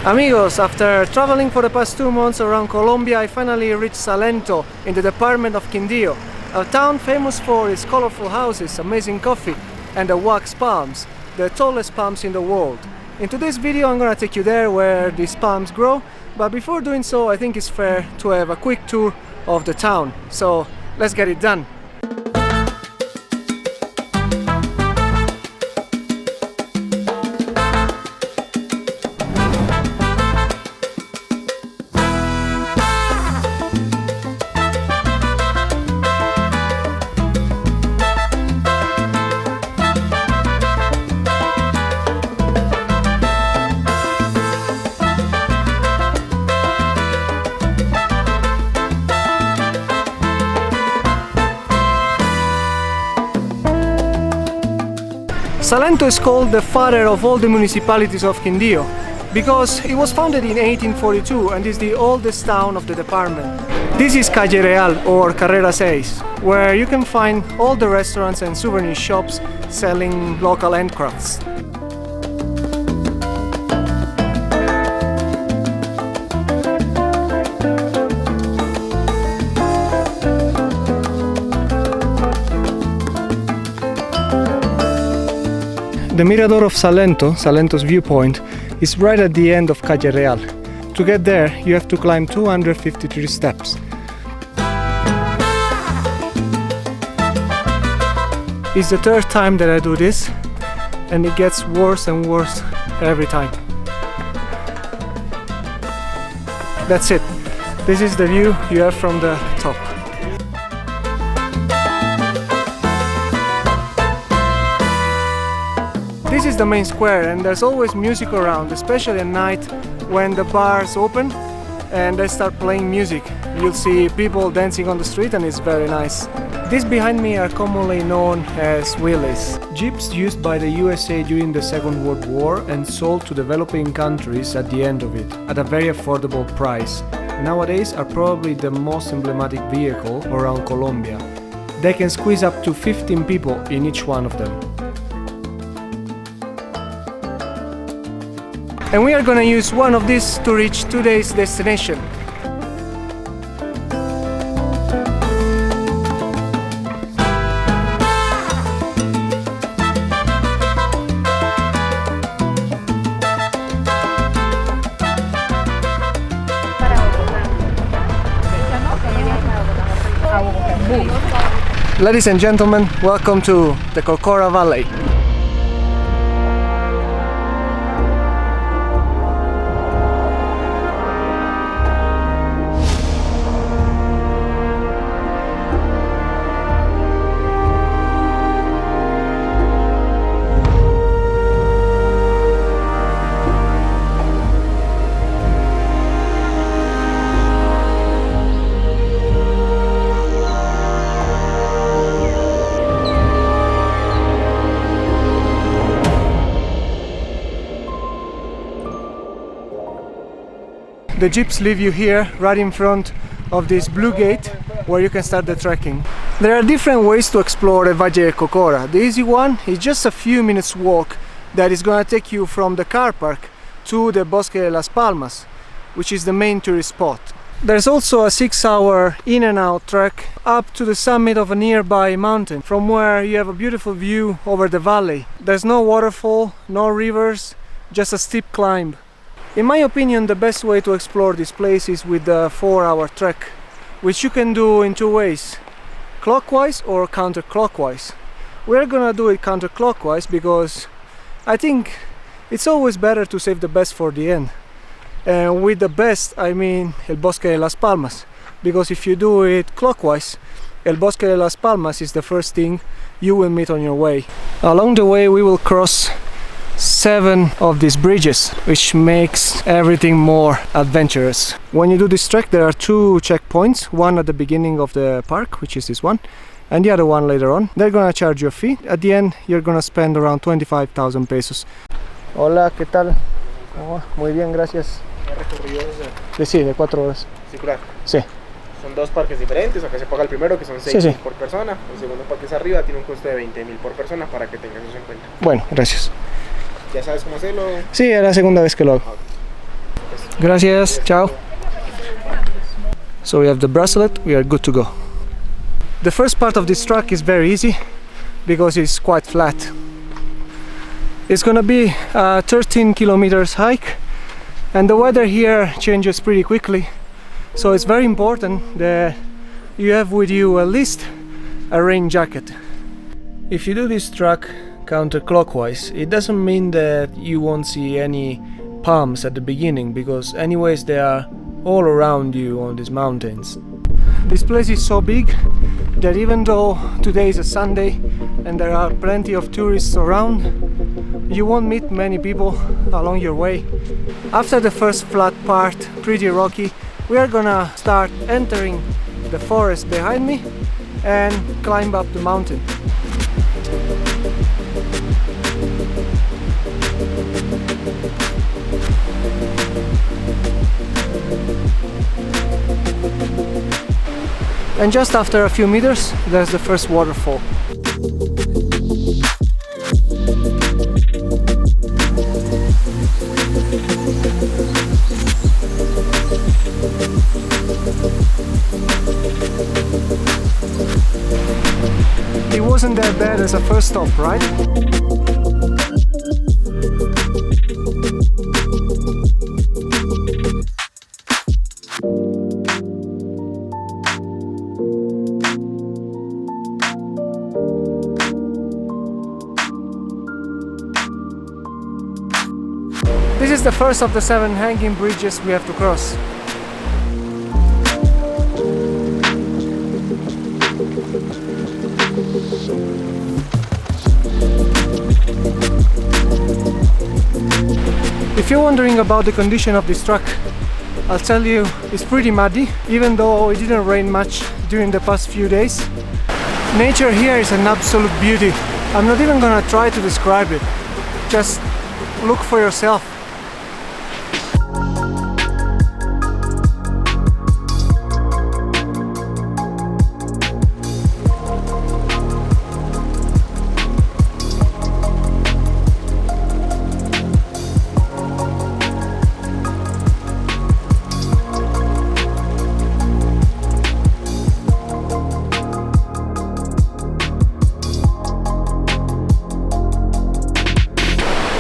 Amigos, after traveling for the past 2 months around Colombia, I finally reached Salento in the department of Quindío, a town famous for its colorful houses, amazing coffee and the wax palms, the tallest palms in the world. In today's video I'm gonna take you there where these palms grow, but before doing so I think it's fair to have a quick tour of the town. So let's get it done. Salento is called the father of all the municipalities of Quindío because it was founded in 1842 and is the oldest town of the department. This is Calle Real or Carrera 6, where you can find all the restaurants and souvenir shops selling local handcrafts. The Mirador of Salento, Salento's viewpoint, is right at the end of Calle Real. To get there, you have to climb 253 steps. It's the third time that I do this, and it gets worse and worse every time. That's it. This is the view you have from the top. This is the main square and there's always music around, especially at night when the bars open and they start playing music. You'll see people dancing on the street and it's very nice. These behind me are commonly known as wheelies. Jeeps used by the USA during the Second World War and sold to developing countries at the end of it, at a very affordable price. Nowadays are probably the most emblematic vehicle around Colombia. They can squeeze up to 15 people in each one of them. And we are gonna use one of these to reach today's destination. Ladies and gentlemen, welcome to the Cocora Valley. The jeeps leave you here, right in front of this blue gate, where you can start the trekking. There are different ways to explore the Valle de Cocora. The easy one is just a few minutes walk that is gonna take you from the car park to the Bosque de las Palmas, which is the main tourist spot. There's also a 6-hour in and out trek up to the summit of a nearby mountain, from where you have a beautiful view over the valley. There's no waterfall, no rivers, just a steep climb. In my opinion, the best way to explore this place is with the 4-hour trek, which you can do in two ways, clockwise or counterclockwise. We're gonna do it counterclockwise because I think it's always better to save the best for the end. And with the best, I mean El Bosque de las Palmas, because if you do it clockwise, El Bosque de las Palmas is the first thing you will meet on your way. Along the way we will cross 7 of these bridges, which makes everything more adventurous. When you do this trek, there are 2 checkpoints, one at the beginning of the park, which is this one, and the other one later on. They're gonna charge you a fee. At the end, you're gonna spend around 25,000 pesos. Hola, ¿qué tal? ¿Cómo va? Muy bien, gracias. De 4 horas. Circular. Sí. Son 2 parques diferentes, acá se paga el primero que son 6.000 por persona, el segundo parque es arriba, tiene un costo de 20.000 por persona para que tengas eso en cuenta. Bueno, gracias. ¿Ya sabes cómo hacerlo? Sí, es la segunda vez que lo hago. Gracias, ciao. So we have the bracelet, we are good to go. The first part of this track is very easy because it's quite flat. It's gonna be a 13 kilometers hike, and the weather here changes pretty quickly, so it's very important that you have with you at least a rain jacket. If you do this track counterclockwise, it doesn't mean that you won't see any palms at the beginning, because anyways they are all around you on these mountains. This place is so big that even though today is a Sunday and there are plenty of tourists around, you won't meet many people along your way. After the first flat part, pretty rocky, we are gonna start entering the forest behind me and climb up the mountain. And just after a few meters, there's the first waterfall. It wasn't that bad as a first stop, right? This is the first of the 7 hanging bridges we have to cross. If you're wondering about the condition of this track, I'll tell you it's pretty muddy, even though it didn't rain much during the past few days. Nature here is an absolute beauty. I'm not even gonna try to describe it. Just look for yourself.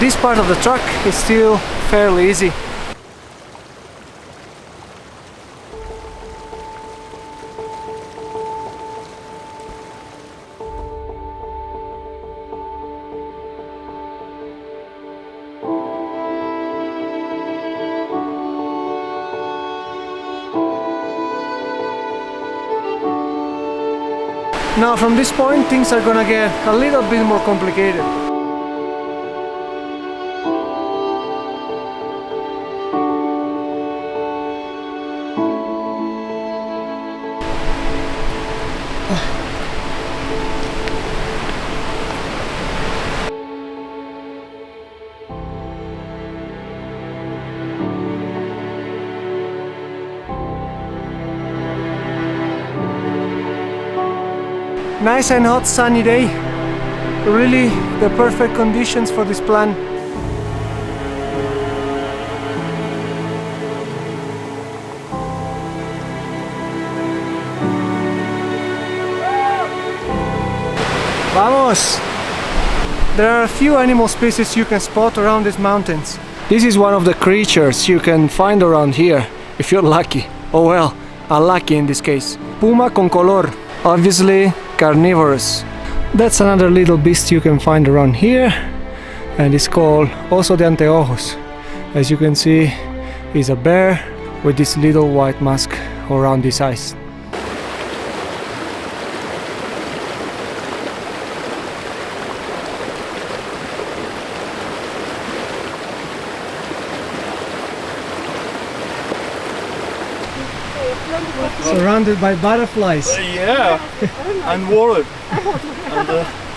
This part of the track is still fairly easy. Now from this point things are gonna get a little bit more complicated. Nice and hot sunny day, really the perfect conditions for this plan. Vamos! There are a few animal species you can spot around these mountains. This is one of the creatures you can find around here, if you're lucky. Oh well, unlucky in this case. Puma con color, obviously carnivorous. That's another little beast you can find around here, and it's called oso de anteojos. As you can see, it's a bear with this little white mask around his eyes. Surrounded by butterflies. Yeah, and water.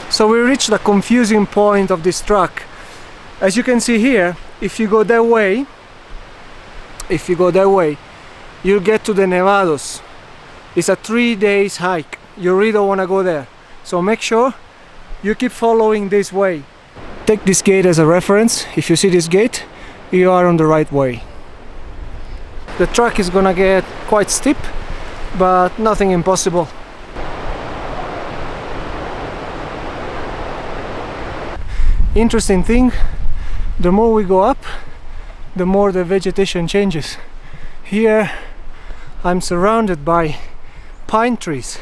So we reached the confusing point of this track. As you can see here, if you go that way, you'll get to the Nevados. It's a 3 days hike. You really don't want to go there. So make sure you keep following this way. Take this gate as a reference. If you see this gate, you are on the right way. The track is gonna get quite steep, but nothing impossible. Interesting thing, the more we go up, the more the vegetation changes. Here I'm surrounded by pine trees.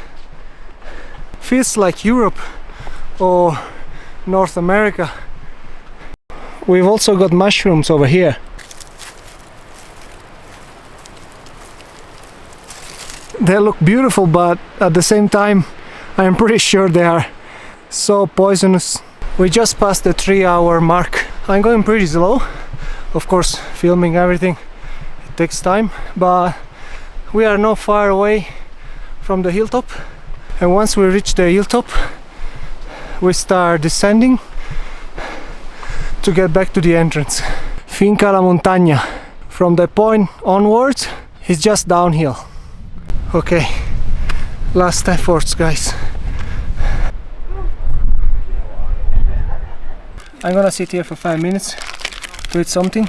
Feels like Europe or North America. We've also got mushrooms over here. They look beautiful, but at the same time I'm pretty sure they are so poisonous. We just passed the 3-hour mark. I'm going pretty slow. Of course, filming everything, it takes time, but we are not far away from the hilltop. And once we reach the hilltop, we start descending to get back to the entrance. Finca La Montagna. From that point onwards, it's just downhill. Okay, last efforts, guys. I'm gonna sit here for 5 minutes, to eat something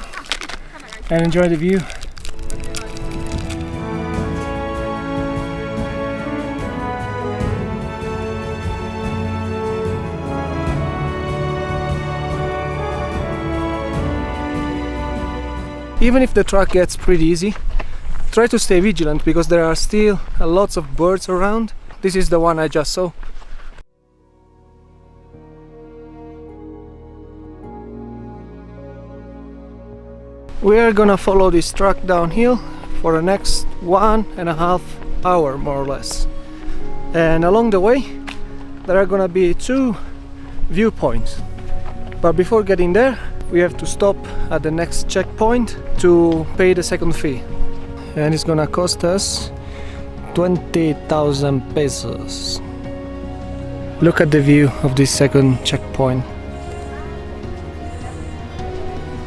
and enjoy the view. Even if the track gets pretty easy, try to stay vigilant because there are still lots of birds around. This is the one I just saw. We are gonna follow this track downhill for the next 1.5 hours more or less. And along the way there are gonna be 2 viewpoints. But before getting there, we have to stop at the next checkpoint to pay the second fee. And it's gonna cost us 20,000 pesos. Look at the view of this second checkpoint.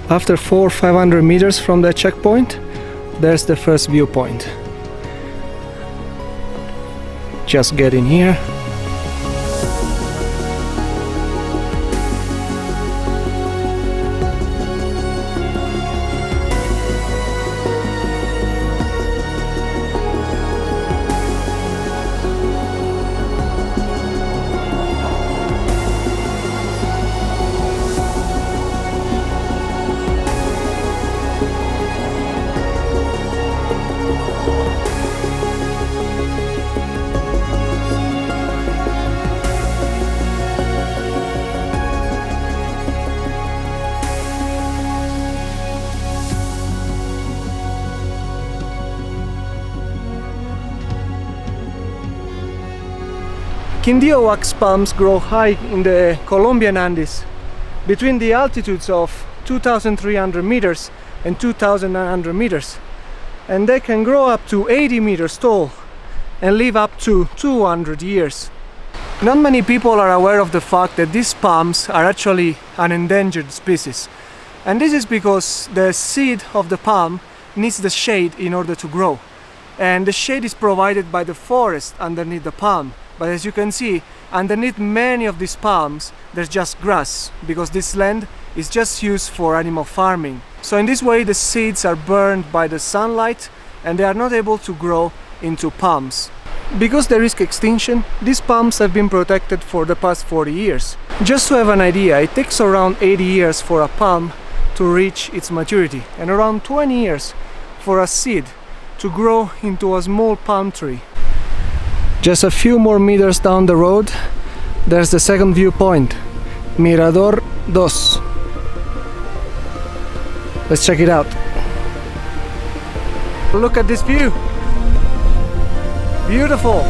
After 400-500 meters from the checkpoint, there's the first viewpoint. Just get in here. Quindío wax palms grow high in the Colombian Andes, between the altitudes of 2,300 meters and 2,900 meters, and they can grow up to 80 meters tall and live up to 200 years. Not many people are aware of the fact that these palms are actually an endangered species, and this is because the seed of the palm needs the shade in order to grow, and the shade is provided by the forest underneath the palm. But as you can see, underneath many of these palms there's just grass, because this land is just used for animal farming. So in this way the seeds are burned by the sunlight and they are not able to grow into palms. Because they risk extinction, these palms have been protected for the past 40 years. Just to have an idea, it takes around 80 years for a palm to reach its maturity and around 20 years for a seed to grow into a small palm tree. Just a few more meters down the road, there's the second viewpoint, Mirador 2. Let's check it out. Look at this view. Beautiful.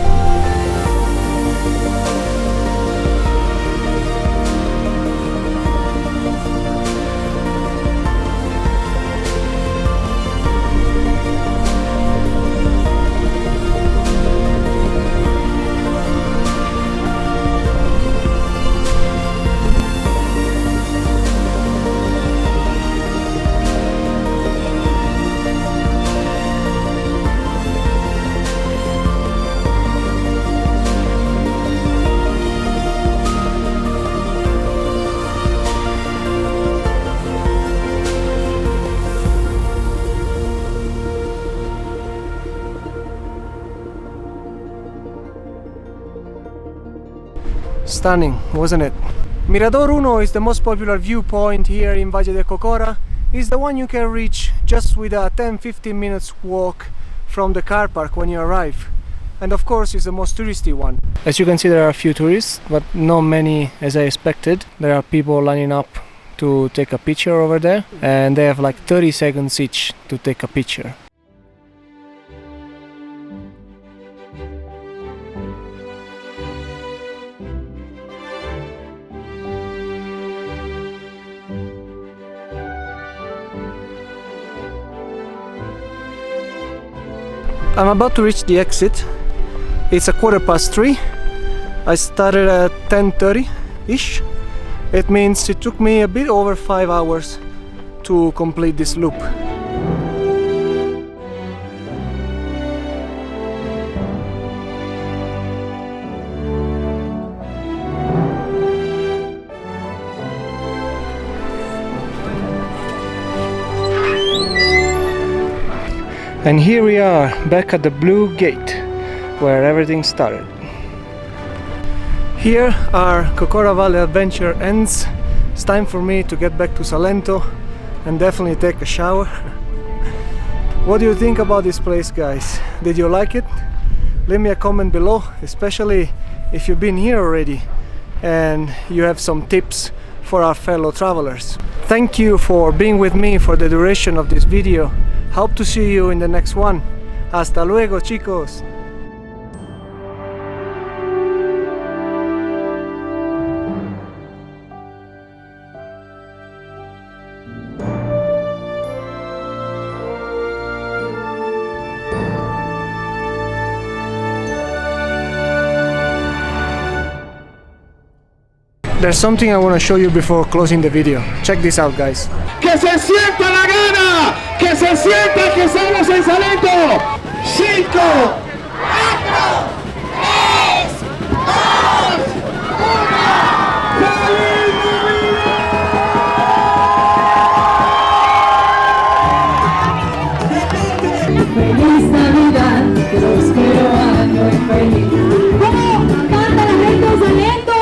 Stunning, wasn't it? Mirador Uno is the most popular viewpoint here in Valle de Cocora. It's the one you can reach just with a 10-15 minutes walk from the car park when you arrive. And of course it's the most touristy one. As you can see, there are a few tourists, but not many as I expected. There are people lining up to take a picture over there, and they have like 30 seconds each to take a picture. I'm about to reach the exit. It's a 3:15. I started at 10:30-ish. It means it took me a bit over 5 hours to complete this loop. And here we are, back at the Blue Gate, where everything started. Here our Cocora Valley adventure ends. It's time for me to get back to Salento and definitely take a shower. What do you think about this place, guys? Did you like it? Leave me a comment below, especially if you've been here already and you have some tips for our fellow travelers. Thank you for being with me for the duration of this video. Hope to see you in the next one. Hasta luego, chicos! There's something I want to show you before closing the video. Check this out, guys. ¡Que se sienta la gana! ¡Que se sienta que estamos en Salento! 5, 4, 3, 2, 1. ¡Feliz Navidad! ¡Próspero año y feliz! ¿Cómo canta la gente de Salento?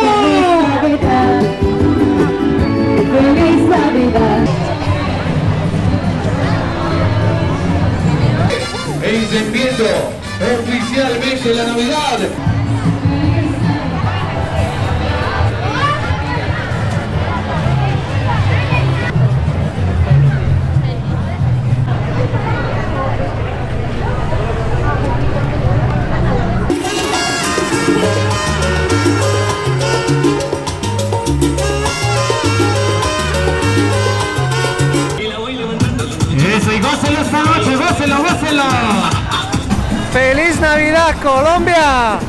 ¡Feliz Navidad! Encendiendo oficialmente la Navidad. Eso, y gócelo esta noche, gócelo, gócelo. ¡Feliz Navidad, Colombia!